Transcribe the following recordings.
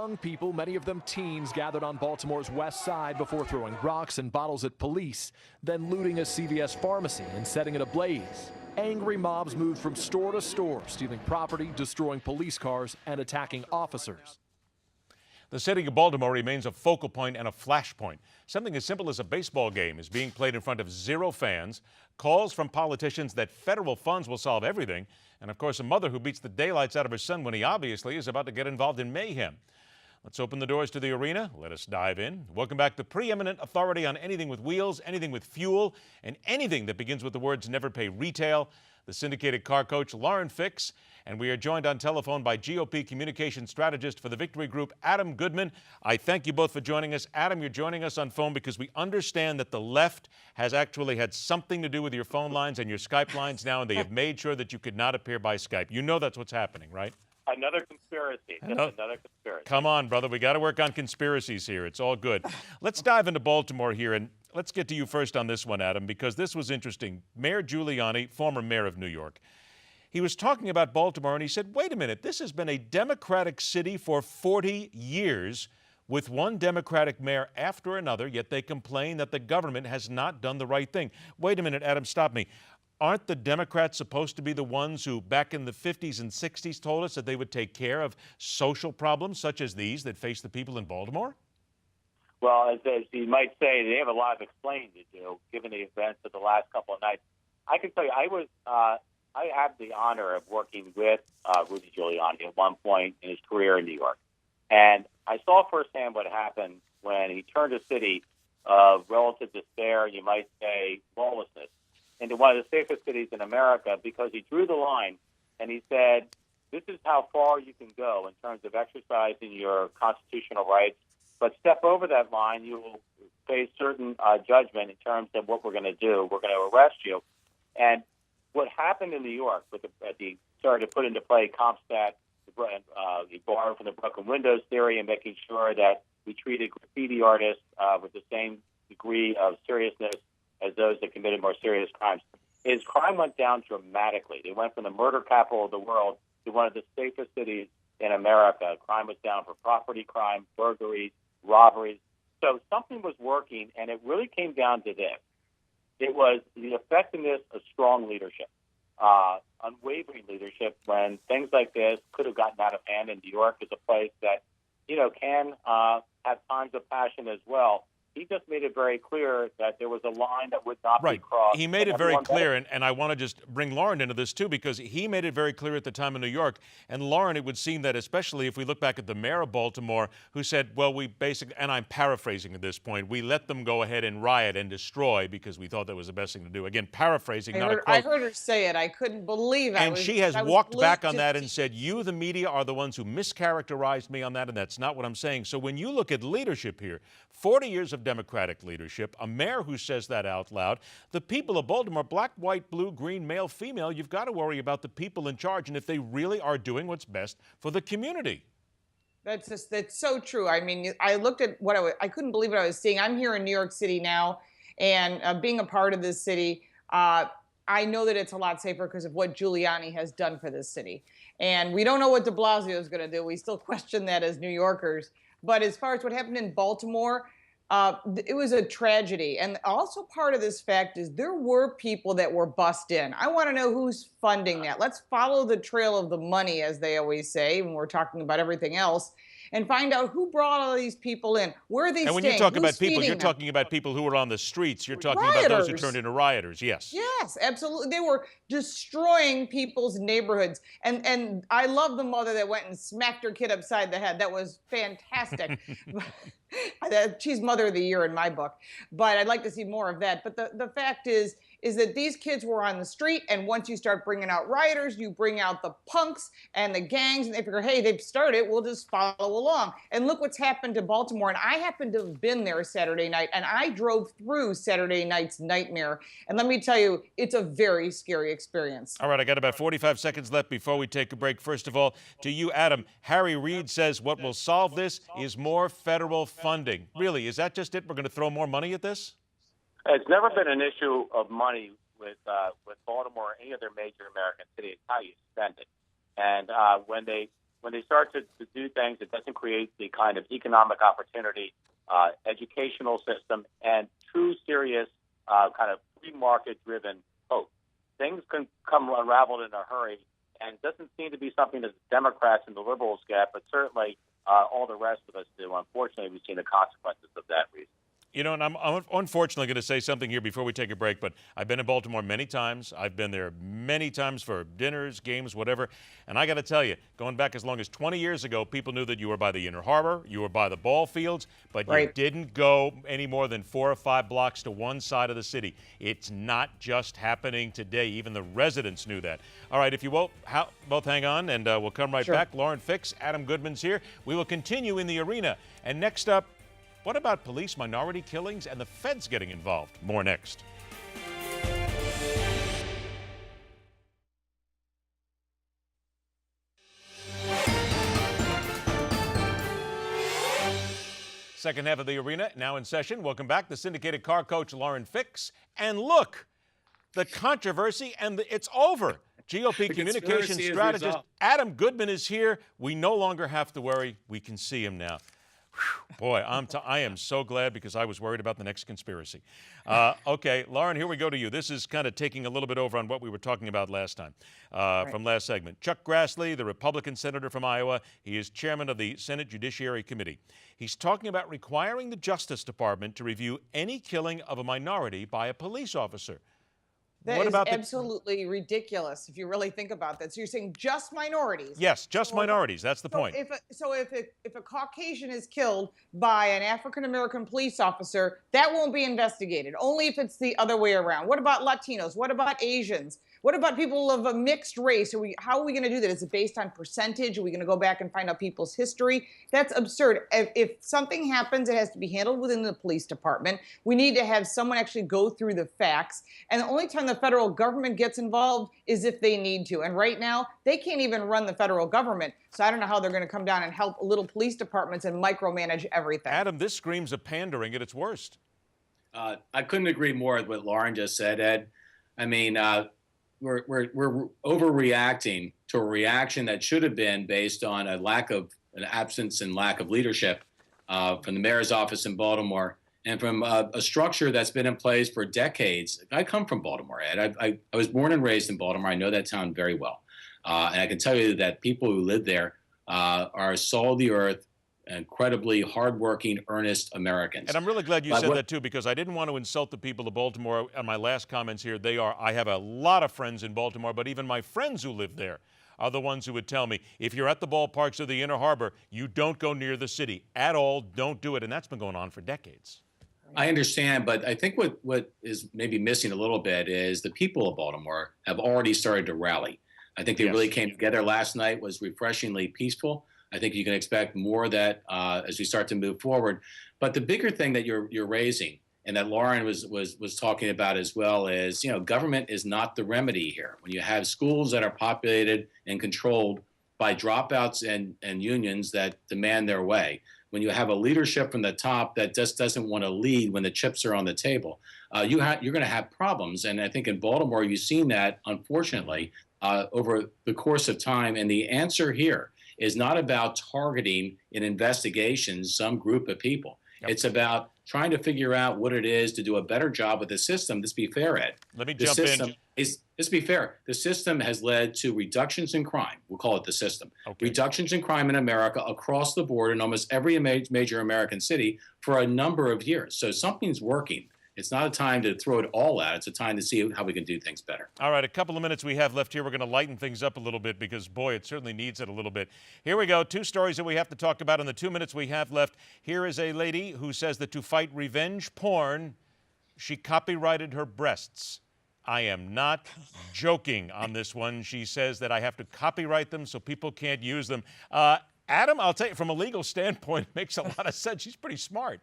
Young people, many of them teens, gathered on Baltimore's west side before throwing rocks and bottles at police, then looting a CVS pharmacy and setting it ablaze. Angry mobs moved from store to store, stealing property, destroying police cars, and attacking officers. The city of Baltimore remains a focal point and a flashpoint. Something as simple as a baseball game is being played in front of 0 fans, calls from politicians that federal funds will solve everything, and of course a mother who beats the daylights out of her son when he obviously is about to get involved in mayhem. Let's open the doors to the arena. Let us dive in. Welcome back the preeminent authority on anything with wheels, anything with fuel, and anything that begins with the words never pay retail, the syndicated car coach Lauren Fix. And we are joined on telephone by GOP communication strategist for the Victory Group, Adam Goodman. I thank you both for joining us. Adam, you're joining us on phone because we understand that the left has actually had something to do with your phone lines and your Skype lines now, and they have made sure that you could not appear by Skype. You know that's what's happening, right? Another conspiracy. Another conspiracy. Come on, brother. We got to work on conspiracies here. It's all good. Let's dive into Baltimore here, and let's get to you first on this one, Adam, because this was interesting. Mayor Giuliani, former mayor of New York, he was talking about Baltimore, and he said, wait a minute, this has been a Democratic city for 40 years with one Democratic mayor after another, yet they complain that the government has not done the right thing. Wait a minute, Adam, stop me. Aren't the Democrats supposed to be the ones who back in the 50s and 60s told us that they would take care of social problems such as these that face the people in Baltimore? Well, as you might say, they have a lot of explaining to do, given the events of the last couple of nights. I can tell you, I had the honor of working with Rudy Giuliani at one point in his career in New York. And I saw firsthand what happened when he turned a city of relative despair, you might say lawlessness, into one of the safest cities in America, because he drew the line and he said, this is how far you can go in terms of exercising your constitutional rights. But step over that line, you will face certain judgment in terms of what we're going to do. We're going to arrest you. And what happened in New York with the started to put into play CompStat, he borrowed from the broken windows theory, and making sure that we treated graffiti artists with the same degree of seriousness as those that committed more serious crimes. His crime went down dramatically. They went from the murder capital of the world to one of the safest cities in America. Crime was down for property crime, burglaries, robberies. So something was working, and it really came down to this. It was the effectiveness of strong leadership, unwavering leadership, when things like this could have gotten out of hand. And New York is a place that, can have times of passion as well. He just made it very clear that there was a line that would not be crossed. He made it very clear, and I want to just bring Lauren into this too, because he made it very clear at the time in New York. And Lauren, it would seem that especially if we look back at the mayor of Baltimore, who said, well, we basically, and I'm paraphrasing at this point, we let them go ahead and riot and destroy because we thought that was the best thing to do. Again, paraphrasing, not a quote. I heard her say it. I couldn't believe it. And she has walked back on that and said, you, the media, are the ones who mischaracterized me on that, and that's not what I'm saying. So when you look at leadership here, 40 years of Democratic leadership, a mayor who says that out loud, the people of Baltimore, black, white, blue, green, male, female, you've got to worry about the people in charge and if they really are doing what's best for the community. That's so true. I mean, I looked at I couldn't believe what I was seeing. I'm here in New York City now, and being a part of this city, I know that it's a lot safer because of what Giuliani has done for this city. And we don't know what de Blasio is going to do. We still question that as New Yorkers. But as far as what happened in Baltimore, it was a tragedy. And also part of this fact is there were people that were bussed in. I want to know who's funding that. Let's follow the trail of the money, as they always say, when we're talking about everything else, and find out who brought all these people in. Where are they staying? And when you talk about people, you're talking about people who were on the streets. You're talking about those who turned into rioters, yes. Yes, absolutely. They were destroying people's neighborhoods. And I love the mother that went and smacked her kid upside the head. That was fantastic. She's Mother of the Year in my book. But I'd like to see more of that. But the fact is that these kids were on the street, and once you start bringing out rioters, you bring out the punks and the gangs, and they figure, hey, they've started, we'll just follow along. And look what's happened to Baltimore. And I happened to have been there Saturday night, and I drove through Saturday night's nightmare. And let me tell you, it's a very scary experience. All right, I got about 45 seconds left before we take a break. First of all, to you, Adam, Harry Reid says what will solve this is more federal funding. Really, is that just it? We're going to throw more money at this? It's never been an issue of money with Baltimore or any other major American city. It's how you spend it. And when they when they start to do things, it doesn't create the kind of economic opportunity, educational system, and true, serious kind of free market-driven hope. Things can come unraveled in a hurry, and it doesn't seem to be something that the Democrats and the liberals get, but certainly all the rest of us do. Unfortunately, we've seen the consequences of that recently. You know, and I'm unfortunately going to say something here before we take a break, but I've been in Baltimore many times. I've been there many times for dinners, games, whatever. And I got to tell you, going back as long as 20 years ago, people knew that you were by the Inner Harbor, you were by the ball fields, but you didn't go any more than 4 or 5 blocks to one side of the city. It's not just happening today. Even the residents knew that. All right, if you will, both hang on, and we'll come right back. Lauren Fix, Adam Goodman's here. We will continue in the arena. And next up, what about police minority killings and the feds getting involved? More next. Second half of the arena now in session. Welcome back. The syndicated car coach Lauren Fix. And look, the controversy, and it's over. GOP communications strategist Adam Goodman is here. We no longer have to worry. We can see him now. Whew, boy, I am so glad, because I was worried about the next conspiracy. Okay, Lauren, here we go to you. This is kind of taking a little bit over on what we were talking about last time, from last segment. Chuck Grassley, the Republican senator from Iowa, he is chairman of the Senate Judiciary Committee. He's talking about requiring the Justice Department to review any killing of a minority by a police officer. That is absolutely ridiculous if you really think about that. So you're saying just minorities? Yes, just minorities. That's the point. If a Caucasian is killed by an African-American police officer, that won't be investigated, only if it's the other way around. What about Latinos? What about Asians? What about people of a mixed race? How are we going to do that? Is it based on percentage? Are we going to go back and find out people's history? That's absurd. If something happens, it has to be handled within the police department. We need to have someone actually go through the facts. And the only time the federal government gets involved is if they need to. And right now, they can't even run the federal government. So I don't know how they're going to come down and help little police departments and micromanage everything. Adam, this screams of pandering at its worst. I couldn't agree more with what Lauren just said, Ed. I mean, we're overreacting to a reaction that should have been based on an absence and lack of leadership from the mayor's office in Baltimore, and from a structure that's been in place for decades. I come from Baltimore, Ed. I was born and raised in Baltimore. I know that town very well. And I can tell you that people who live there are salt of the earth, incredibly hardworking, earnest Americans. And I'm really glad you said that, too, because I didn't want to insult the people of Baltimore on my last comments here. I have a lot of friends in Baltimore, but even my friends who live there are the ones who would tell me, if you're at the ballparks or the Inner Harbor, you don't go near the city at all. Don't do it. And that's been going on for decades. I understand, but I think what is maybe missing a little bit is the people of Baltimore have already started to rally. I think they really came together last night, was refreshingly peaceful. I think you can expect more of that as we start to move forward. But the bigger thing that you're raising, and that Lauren was talking about as well, is, government is not the remedy here. When you have schools that are populated and controlled by dropouts and unions that demand their way, when you have a leadership from the top that just doesn't want to lead when the chips are on the table, you're going to have problems. And I think in Baltimore, you've seen that, unfortunately, over the course of time. And the answer here is not about targeting in investigations some group of people. Yep. It's about trying to figure out what it is to do a better job with the system. Let's be fair, Ed. Let me jump in. Let's be fair. The system has led to reductions in crime. We'll call it the system. Okay. Reductions in crime in America across the board in almost every major American city for a number of years. So something's working. It's not a time to throw it all out. It's a time to see how we can do things better. All right, a couple of minutes we have left here. We're going to lighten things up a little bit because, boy, it certainly needs it a little bit. Here we go. 2 stories that we have to talk about in the 2 minutes we have left. Here is a lady who says that to fight revenge porn, she copyrighted her breasts. I am not joking on this one. She says that I have to copyright them so people can't use them. Adam, I'll tell you, from a legal standpoint, it makes a lot of sense. She's pretty smart.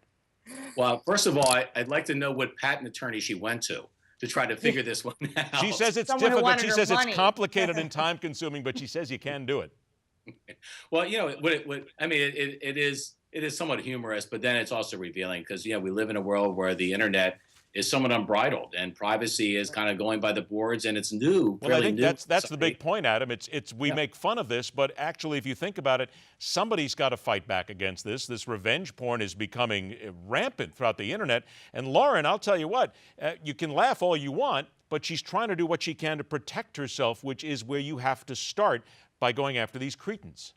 Well, first of all, I'd like to know what patent attorney she went to try to figure this one out. She says it's difficult. She says it's complicated and time-consuming, but she says you can do it. Well, it is somewhat humorous, but then it's also revealing because we live in a world where the internet is somewhat unbridled, and privacy is kind of going by the boards, and it's new. Well, I think new. that's the big point, Adam. We make fun of this, but actually, if you think about it, somebody's got to fight back against this. This revenge porn is becoming rampant throughout the internet. And Lauren, I'll tell you what, you can laugh all you want, but she's trying to do what she can to protect herself, which is where you have to start by going after these cretins.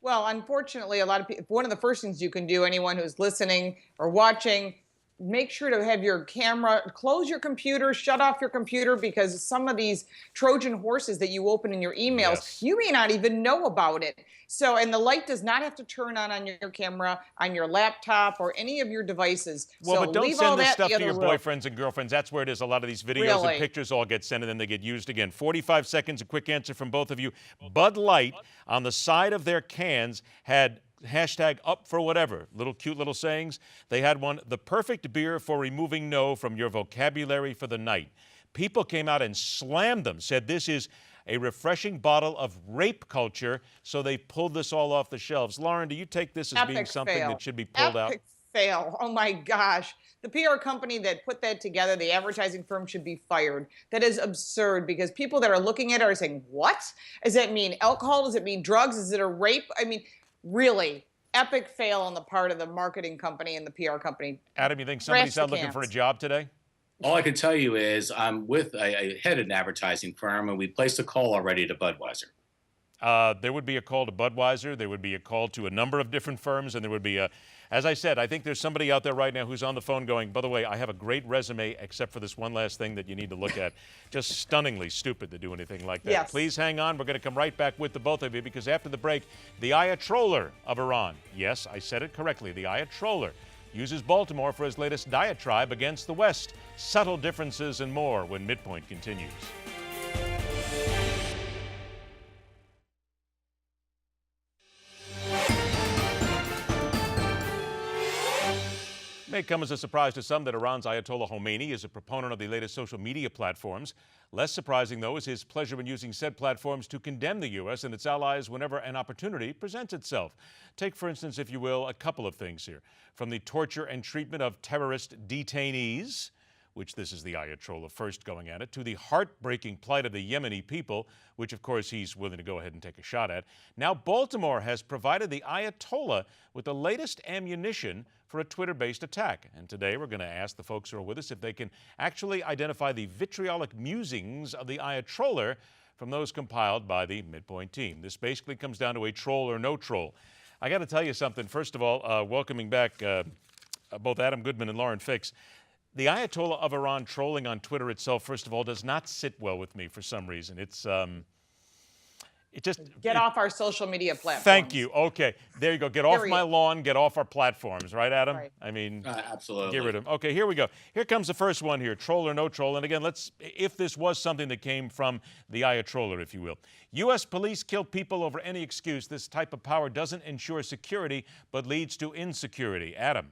Well, unfortunately, a lot of people, one of the first things you can do, anyone who's listening or watching, make sure to have your camera, close your computer, shut off your computer, because some of these Trojan horses that you open in your emails, Yes. you may not even know about it. So, and the light does not have to turn on your camera, on your laptop, or any of your devices. Well, so but don't leave all send this that stuff the to your other room. boyfriends and girlfriends. That's where it is. A lot of these videos Really? and pictures all get sent and then they get used again. 45 seconds, a quick answer from both of you. Bud Light, on the side of their cans, had hashtag up for whatever, cute little sayings. They had one, the perfect beer for removing no from your vocabulary for the night. People came out and slammed them, said this is a refreshing bottle of rape culture, so they pulled this all off the shelves. Lauren, do you take this as being Epic something fail. that should be pulled out? Epic fail. Oh my gosh. The PR company that put that together, the advertising firm, should be fired. That is absurd, because people that are looking at it are saying, what? Does that mean alcohol? Does it mean drugs? Is it a rape? I mean, really, epic fail on the part of the marketing company and the PR company. Adam, you think somebody's Trash out the looking for a cans. job today? All I can tell you is I'm with I head an advertising firm, and we placed a call already to Budweiser. There would be a call to Budweiser. There would be a call to a number of different firms. And there would be as I said, I think there's somebody out there right now who's on the phone going, by the way, I have a great resume except for this one last thing that you need to look at. Just stunningly stupid to do anything like that. Yes. Please hang on. We're going to come right back with the both of you, because after the break, the Ayatollah of Iran. Yes, I said it correctly. The Ayatollah uses Baltimore for his latest diatribe against the West. Subtle differences and more when MidPoint continues. It may come as a surprise to some that Iran's Ayatollah Khomeini is a proponent of the latest social media platforms. Less surprising, though, is his pleasure in using said platforms to condemn the U.S. and its allies whenever an opportunity presents itself. Take, for instance, if you will, a couple of things here. From the torture and treatment of terrorist detainees, which this is the Ayatollah first going at it, to the heartbreaking plight of the Yemeni people, which of course he's willing to go ahead and take a shot at. Now Baltimore has provided the Ayatollah with the latest ammunition for a Twitter-based attack. And today we're going to ask the folks who are with us if they can actually identify the vitriolic musings of the Ayatollah from those compiled by the MidPoint team. This basically comes down to a troll or no troll. I got to tell you something. First of all, welcoming back both Adam Goodman and Lauren Fix. The Ayatollah of Iran trolling on Twitter itself, first of all, does not sit well with me for some reason. It just Get off our social media platforms. Thank you. Okay, there you go. Get off Period. my lawn. Get off our platforms, right, Adam? Right. I mean, Absolutely. get rid of them. Okay, here we go. Here comes the first one here, troll or no troll. And again, if this was something that came from the Ayatollah, if you will. U.S. police kill people over any excuse. This type of power doesn't ensure security, but leads to insecurity. Adam.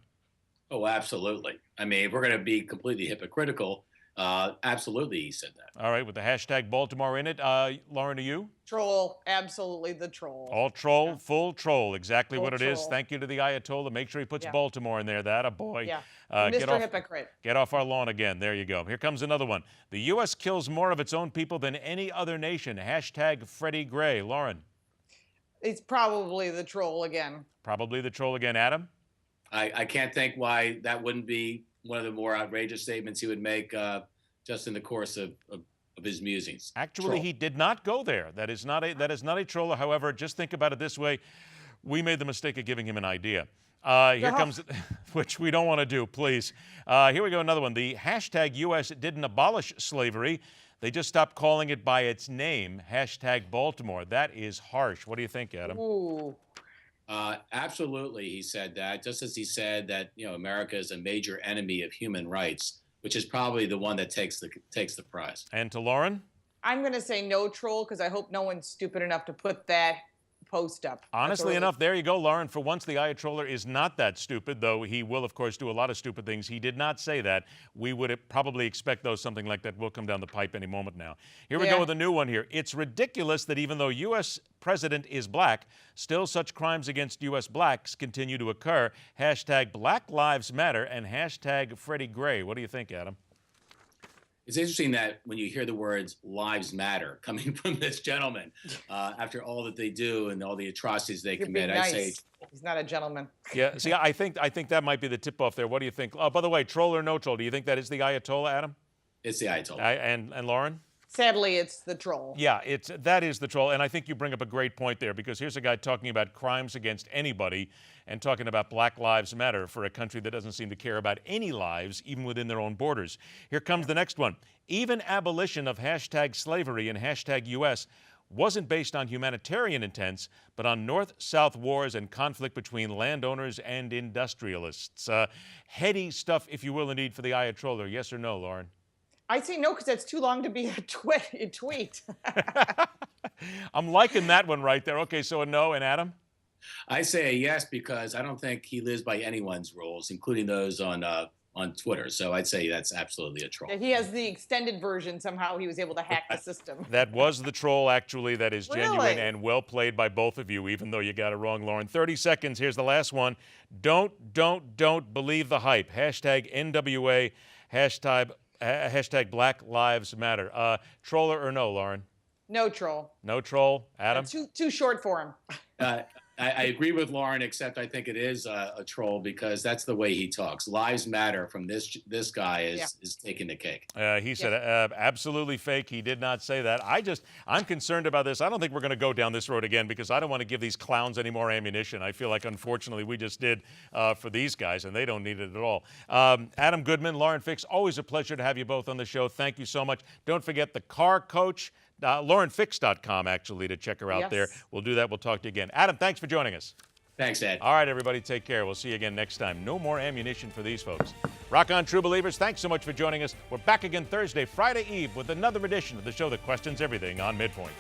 Oh, absolutely. I mean, if we're going to be completely hypocritical, absolutely, he said that. All right, with the hashtag Baltimore in it. Lauren, are you? Troll, absolutely the troll. All troll, Yeah. Full troll, exactly Full what it is. troll. Thank you to the Ayatollah. Make sure he puts Yeah. Baltimore in there. That a boy. Yeah. Get Mr. off, Hypocrite. Get off our lawn again. There you go. Here comes another one. The U.S. kills more of its own people than any other nation. Hashtag Freddie Gray. Lauren. It's probably the troll again. Probably the troll again. Adam. I can't think why that wouldn't be one of the more outrageous statements he would make just in the course of his musings. Actually, Troll. he did not go there. That is not a troll. However, just think about it this way. We made the mistake of giving him an idea. Here comes, which we don't want to do, please. Here we go, another one. The hashtag U.S. didn't abolish slavery. They just stopped calling it by its name. Hashtag Baltimore. That is harsh. What do you think, Adam? Ooh. Absolutely, he said that. Just as he said that, America is a major enemy of human rights, which is probably the one that takes the prize. And to Lauren? I'm going to say no troll, because I hope no one's stupid enough to put that post up. Honestly enough, there you go, Lauren. For once, the Ayatollah is not that stupid, though he will, of course, do a lot of stupid things. He did not say that. We would probably expect, though, something like that will come down the pipe any moment now. Here we go with a new one here. It's ridiculous that even though U.S. president is black, still such crimes against U.S. blacks continue to occur. Hashtag Black Lives Matter and hashtag Freddie Gray. What do you think, Adam? It's interesting that when you hear the words "lives matter" coming from this gentleman, after all that they do and all the atrocities they You're commit, being I say nice. He's not a gentleman. Yeah, see, I think that might be the tip-off there. What do you think? Oh, by the way, troll or no troll, do you think that is the Ayatollah, Adam? it's the Ayatollah. And Lauren? Sadly, it's the troll. Yeah, that is the troll, and I think you bring up a great point there, because here's a guy talking about crimes against anybody and talking about Black Lives Matter for a country that doesn't seem to care about any lives, even within their own borders. Here comes the next one. Even abolition of #slavery and #US wasn't based on humanitarian intents, but on North-South wars and conflict between landowners and industrialists. Heady stuff, if you will, indeed, for the Ayatollah. Yes or no, Lauren? I say no because that's too long to be a tweet. I'm liking that one right there. Okay, so a no. And Adam? I say a yes because I don't think he lives by anyone's rules, including those on Twitter. So I'd say that's absolutely a troll. Yeah, he has the extended version. Somehow he was able to hack the system. That was the troll, actually. That is genuine Really? and well played by both of you, even though you got it wrong, Lauren. 30 seconds. Here's the last one. Don't believe the hype. #NWA, hashtag Black Lives Matter. Troller or no, Lauren? No troll. No troll. Adam? Too short for him. I agree with Lauren, except I think it is a troll because that's the way he talks. Lives matter from this guy is taking the cake. He said absolutely fake. He did not say that. I'm concerned about this. I don't think we're going to go down this road again because I don't want to give these clowns any more ammunition. I feel like, unfortunately, we just did for these guys, and they don't need it at all. Adam Goodman, Lauren Fix, always a pleasure to have you both on the show. Thank you so much. Don't forget the car coach. LaurenFix.com, actually, to check her out there. We'll do that. We'll talk to you again. Adam, thanks for joining us. Thanks, Ed. All right, everybody, take care. We'll see you again next time. No more ammunition for these folks. Rock on, true believers. Thanks so much for joining us. We're back again Thursday, Friday Eve, with another edition of the show that questions everything on MidPoint.